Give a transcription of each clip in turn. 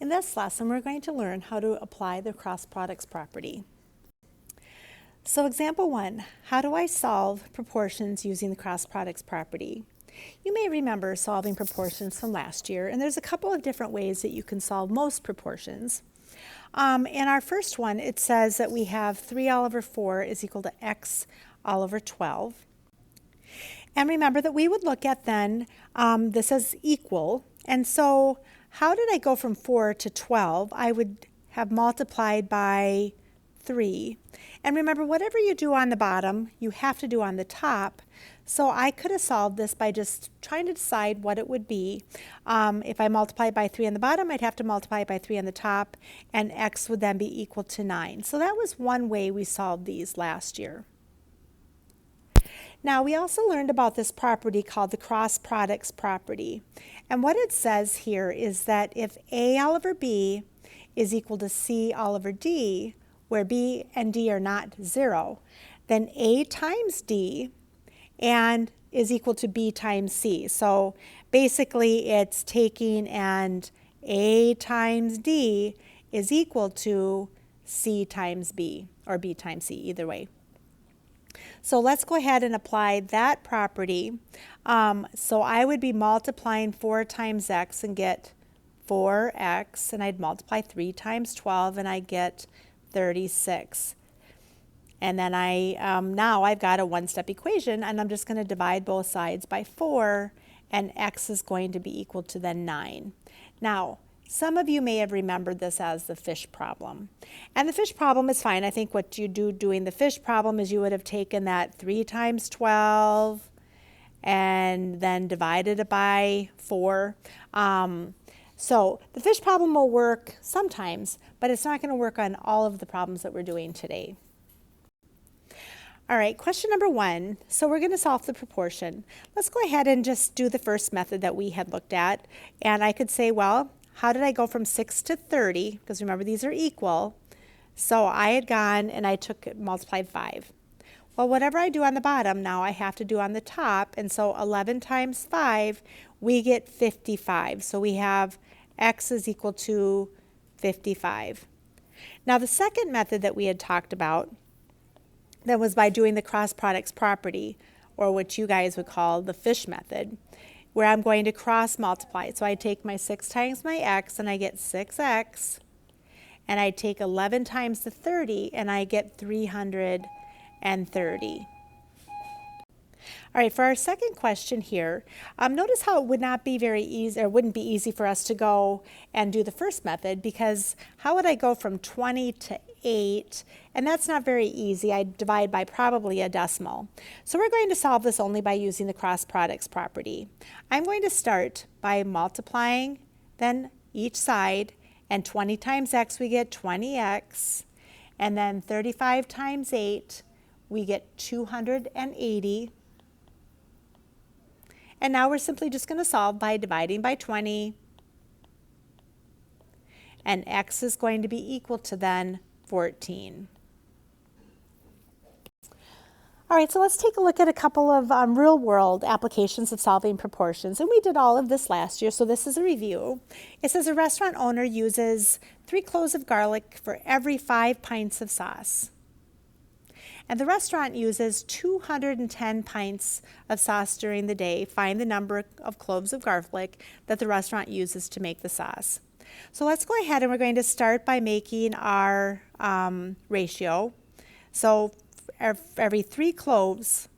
In this lesson, we're going to learn how to apply the cross products property. So example 1, how do I solve proportions using the cross products property? You may remember solving proportions from last year, and there's a couple of different ways that you can solve most proportions. In our first one, it says that we have 3 all over 4 is equal to x all over 12. And remember that we would look at then this as equal, and so how did I go from 4 to 12? I would have multiplied by 3. And remember, whatever you do on the bottom, you have to do on the top. So I could have solved this by just trying to decide what it would be. If I multiplied by 3 on the bottom, I'd have to multiply by 3 on the top, and x would then be equal to 9. So that was one way we solved these last year. Now, we also learned about this property called the cross products property. And what it says here is that if A all over B is equal to C all over D, where B and D are not 0, then A times D and is equal to B times C. So basically it's taking and A times D is equal to C times B, or B times C, either way. So let's go ahead and apply that property. So I would be multiplying 4 times x and get 4x, and I'd multiply 3 times 12 and I get 36. And then now I've got a one-step equation, and I'm just going to divide both sides by 4, and x is going to be equal to then 9. Now, some of you may have remembered this as the fish problem. And the fish problem is fine. I think what you do doing the fish problem is you would have taken that 3 times 12 and then divided it by 4. So the fish problem will work sometimes, but it's not going to work on all of the problems that we're doing today. All right, question number 1. So we're going to solve the proportion. Let's go ahead and just do the first method that we had looked at. And I could say, well, how did I go from 6 to 30? Because remember, these are equal. So I had gone and I multiplied 5. Well, whatever I do on the bottom, now I have to do on the top. And so 11 times 5, we get 55. So we have x is equal to 55. Now the second method that we had talked about, that was by doing the cross products property, or what you guys would call the fish method, where I'm going to cross multiply. So I take my 6 times my x and I get 6x, and I take 11 times the 30 and I get 330. All right, for our second question here, notice how it would not be very easy, or wouldn't be easy for us to go and do the first method, because how would I go from 20 to 8? And that's not very easy. I divide by probably a decimal. So we're going to solve this only by using the cross products property. I'm going to start by multiplying then each side, and 20 times x we get 20x, and then 35 times 8 we get 280. And now we're simply just going to solve by dividing by 20, and x is going to be equal to then 14. All right, so let's take a look at a couple of real-world applications of solving proportions. And we did all of this last year, so this is a review. It says a restaurant owner uses 3 cloves of garlic for every 5 pints of sauce. And the restaurant uses 210 pints of sauce during the day. Find the number of cloves of garlic that the restaurant uses to make the sauce. So let's go ahead and we're going to start by making our ratio. So every 3 cloves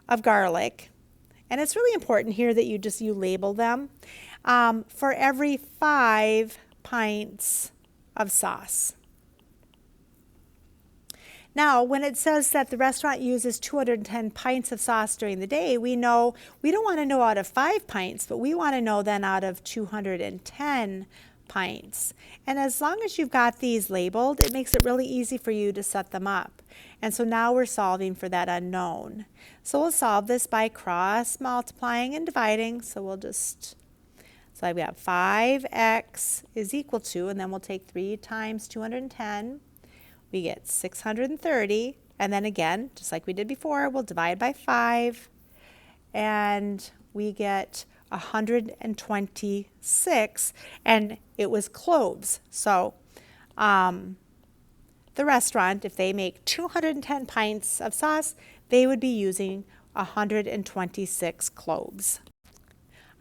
of garlic, and it's really important here that you label them, for every 5 pints of sauce. Now, when it says that the restaurant uses 210 pints of sauce during the day, we know we don't want to know out of 5 pints, but we want to know then out of 210 pints. And as long as you've got these labeled, it makes it really easy for you to set them up. And so now we're solving for that unknown. So we'll solve this by cross multiplying and dividing. So I've got 5x is equal to, and then we'll take 3 times 210. We get 630, and then again, just like we did before, we'll divide by 5, and we get 126, and it was cloves. So the restaurant, if they make 210 pints of sauce, they would be using 126 cloves.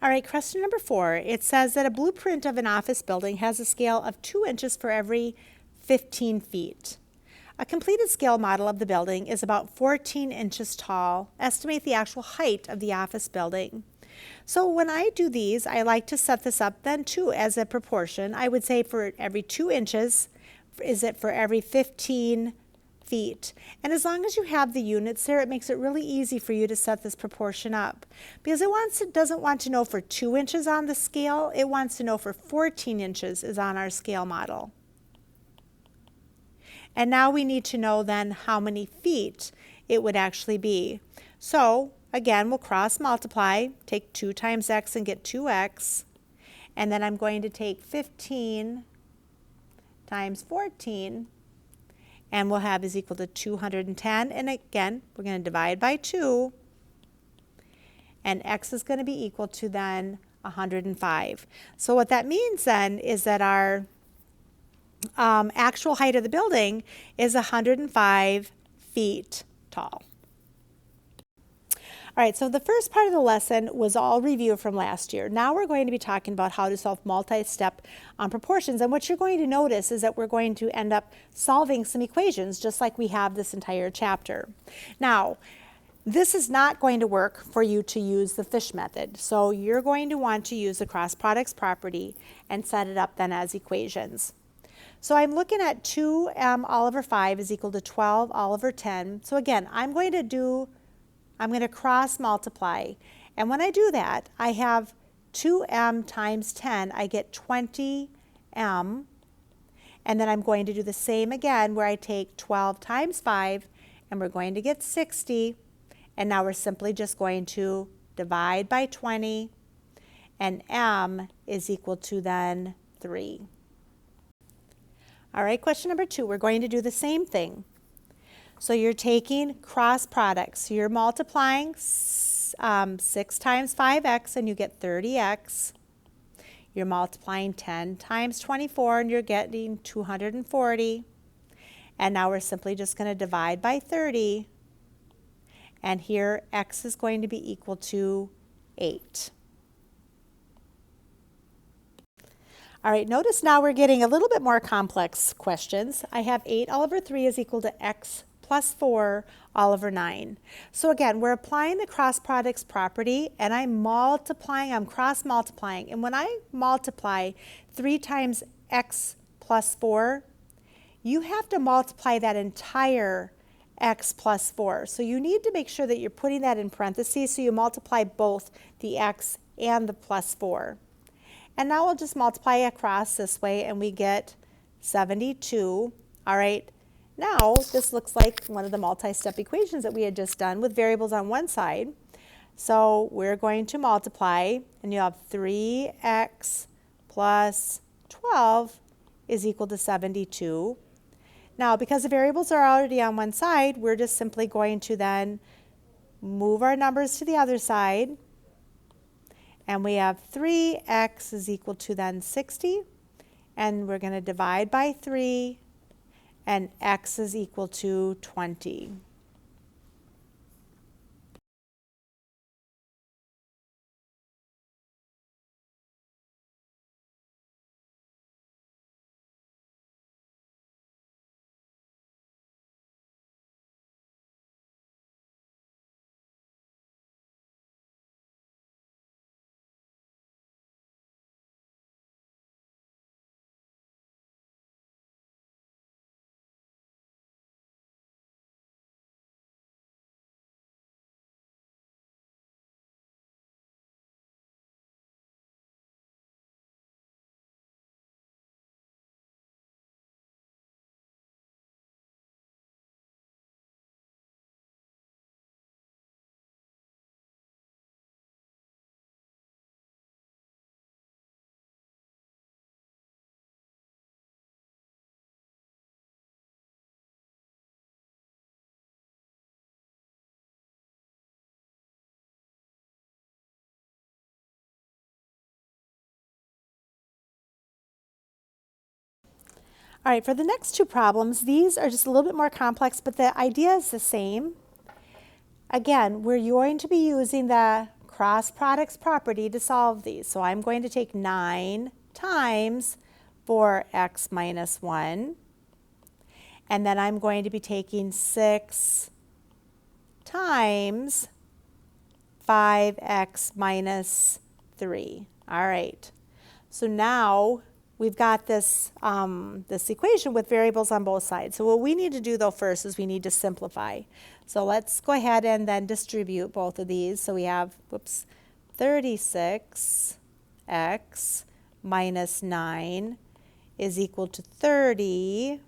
All right, question number 4. It says that a blueprint of an office building has a scale of 2 inches for every 15 feet. A completed scale model of the building is about 14 inches tall. Estimate the actual height of the office building. So when I do these, I like to set this up then too as a proportion. I would say for every 2 inches, is it for every 15 feet? And as long as you have the units there, it makes it really easy for you to set this proportion up. Because it doesn't want to know for 2 inches on the scale, it wants to know for 14 inches is on our scale model. And now we need to know then how many feet it would actually be. So again, we'll cross multiply, take 2 times x and get 2x. And then I'm going to take 15 times 14, and we'll have is equal to 210. And again, we're going to divide by 2. And x is going to be equal to then 105. So what that means then is that our actual height of the building is 105 feet tall. All right, so the first part of the lesson was all review from last year. Now we're going to be talking about how to solve multi-step proportions. And what you're going to notice is that we're going to end up solving some equations just like we have this entire chapter. Now, this is not going to work for you to use the fish method. So you're going to want to use the cross products property and set it up then as equations. So I'm looking at 2m all over 5 is equal to 12 all over 10. So again, I'm going to cross multiply. And when I do that, I have 2m times 10, I get 20m. And then I'm going to do the same again where I take 12 times 5, and we're going to get 60. And now we're simply just going to divide by 20, and m is equal to then 3. All right, question number 2, we're going to do the same thing. So you're taking cross products. So you're multiplying 6 times 5x and you get 30x. You're multiplying 10 times 24 and you're getting 240. And now we're simply just going to divide by 30. And here x is going to be equal to 8. All right, notice now we're getting a little bit more complex questions. I have 8 all over 3 is equal to x plus 4 all over 9. So again, we're applying the cross products property, and I'm cross multiplying. And when I multiply 3 times x plus 4, you have to multiply that entire x plus 4. So you need to make sure that you're putting that in parentheses so you multiply both the x and the plus 4. And now we'll just multiply across this way and we get 72. All right, now this looks like one of the multi-step equations that we had just done with variables on one side. So we're going to multiply, and you have 3x plus 12 is equal to 72. Now, because the variables are already on one side, we're just simply going to then move our numbers to the other side. And we have 3x is equal to then 60. And we're going to divide by 3. And x is equal to 20. All right, for the next two problems, these are just a little bit more complex, but the idea is the same. Again, we're going to be using the cross products property to solve these. So I'm going to take 9 times 4x minus 1, and then I'm going to be taking 6 times 5x minus 3. All right, so now we've got this, this equation with variables on both sides. So what we need to do though first is we need to simplify. So let's go ahead and then distribute both of these. So we have, 36x minus 9 is equal to 30x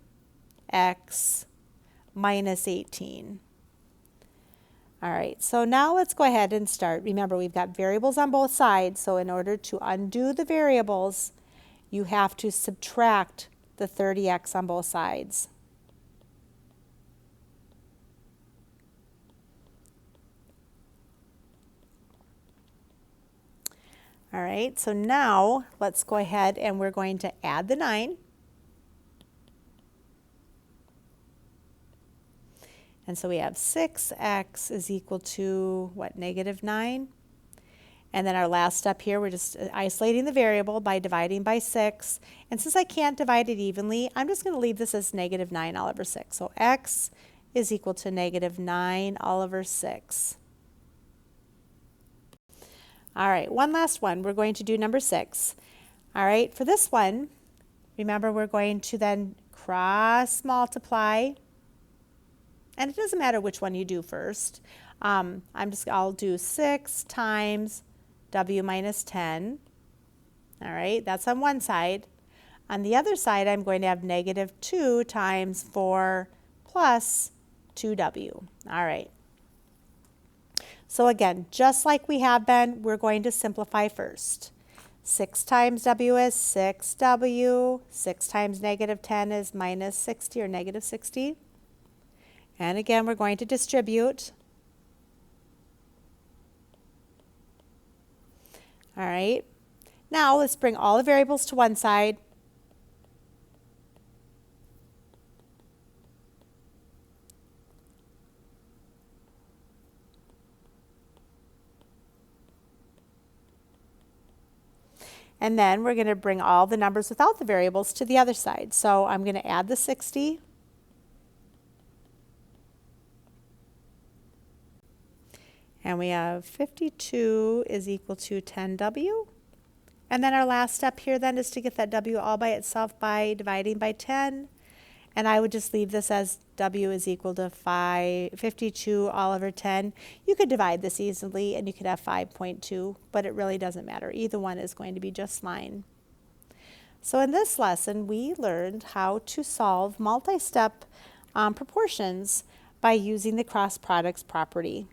minus 18. All right, so now let's go ahead and start. Remember, we've got variables on both sides, so in order to undo the variables, you have to subtract the 30x on both sides. All right, so now let's go ahead and we're going to add the 9. And so we have 6x is equal to, what, negative 9? And then our last step here, we're just isolating the variable by dividing by 6. And since I can't divide it evenly, I'm just going to leave this as negative 9 all over 6. So x is equal to negative 9 all over 6. All right, one last one. We're going to do number 6. All right, for this one, remember we're going to then cross multiply. And it doesn't matter which one you do first. I'll do 6 times w minus 10. All right, that's on one side. On the other side, I'm going to have negative 2 times 4 plus 2w. All right. So again, just like we have been, we're going to simplify first. 6 times w is 6w. 6 times negative 10 is minus 60 or negative 60. And again, we're going to distribute. All right. Now let's bring all the variables to one side. And then we're going to bring all the numbers without the variables to the other side. So I'm going to add the 60. And we have 52 is equal to 10w. And then our last step here then is to get that w all by itself by dividing by 10. And I would just leave this as w is equal to 52 all over 10. You could divide this easily and you could have 5.2, but it really doesn't matter. Either one is going to be just fine. So in this lesson, we learned how to solve multi-step proportions by using the cross products property.